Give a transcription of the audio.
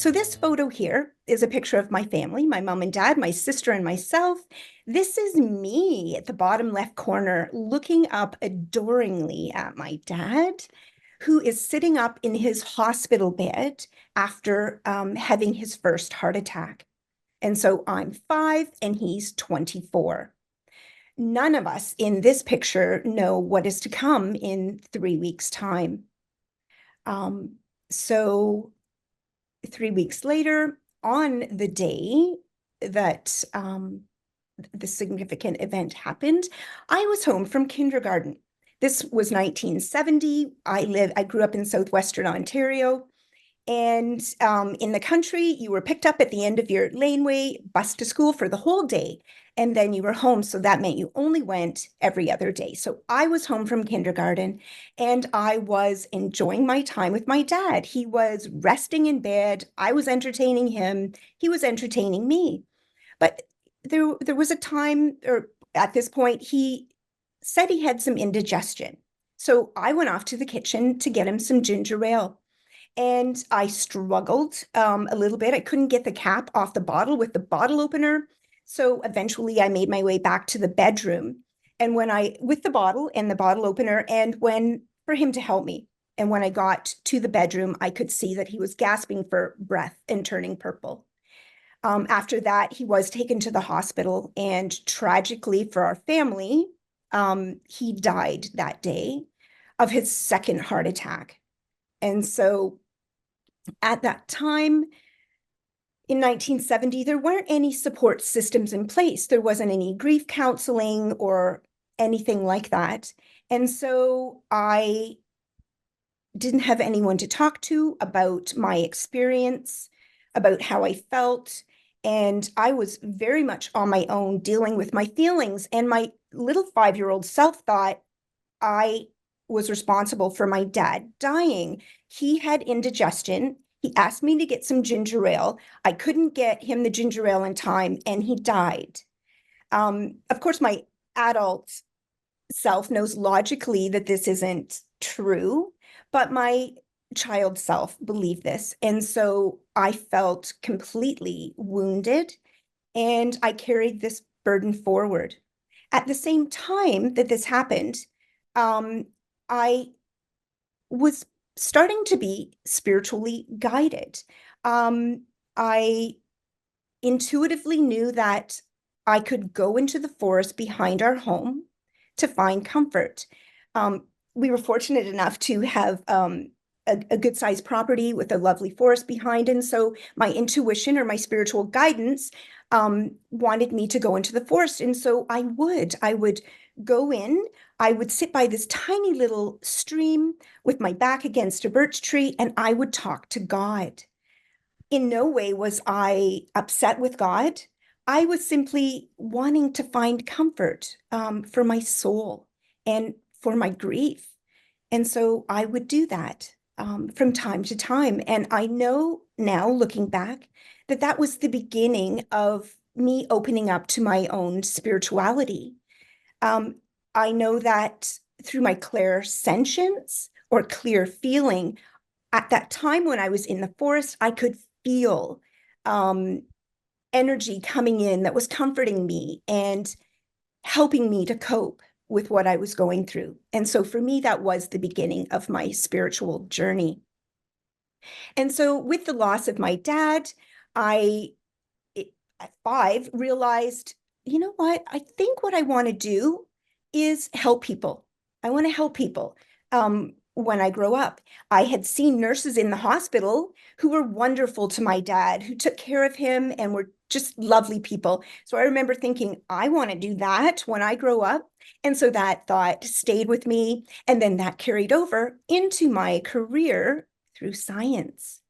So this photo here is a picture of my family, my mom and dad, my sister and myself. This is me at the bottom left corner looking up adoringly at my dad, who is sitting up in his hospital bed after having his first heart attack. And so I'm 5 and he's 24. None of us in this picture know what is to come in 3 weeks' time. So 3 weeks later, on the day that the significant event happened, I was home from kindergarten. This was 1970. I grew up in southwestern Ontario. And in the country, you were picked up at the end of your laneway, bus to school for the whole day, and then you were home. So that meant you only went every other day. So I was home from kindergarten and I was enjoying my time with my dad. He was resting in bed. I was entertaining him. He was entertaining me. But there was a time, or at this point, he said he had some indigestion. So I went off to the kitchen to get him some ginger ale. And I struggled a little bit. I couldn't get the cap off the bottle with the bottle opener. So eventually I made my way back to the bedroom and with the bottle and the bottle opener, and for him to help me. And when I got to the bedroom, I could see that he was gasping for breath and turning purple. After that, he was taken to the hospital, and tragically for our family, he died that day of his second heart attack. And so at that time, in 1970, there weren't any support systems in place. There wasn't any grief counseling or anything like that. And so I didn't have anyone to talk to about my experience, about how I felt. And I was very much on my own dealing with my feelings. And my little 5-year-old self thought I was responsible for my dad dying. He had indigestion. He asked me to get some ginger ale. I couldn't get him the ginger ale in time, and he died. Of course, my adult self knows logically that this isn't true, but my child self believed this. And so I felt completely wounded, and I carried this burden forward. At the same time that this happened, I was starting to be spiritually guided. I intuitively knew that I could go into the forest behind our home to find comfort. We were fortunate enough to have a good sized property with a lovely forest behind. And so my intuition or my spiritual guidance wanted me to go into the forest. And so I would go in, I would sit by this tiny little stream with my back against a birch tree, and I would talk to God. In no way was I upset with God. I was simply wanting to find comfort for my soul and for my grief. And so I would do that from time to time. And I know now, looking back, that that was the beginning of me opening up to my own spirituality. I know that through my clairsentience or clear feeling, at that time when I was in the forest, I could feel energy coming in that was comforting me and helping me to cope with what I was going through. And so for me, that was the beginning of my spiritual journey. And so with the loss of my dad, I, at 5, realized, you know what? I think what I want to do is help people. I want to help people. When I grow up, I had seen nurses in the hospital who were wonderful to my dad, who took care of him and were just lovely people. So I remember thinking, I want to do that when I grow up. And so that thought stayed with me. And then that carried over into my career through science.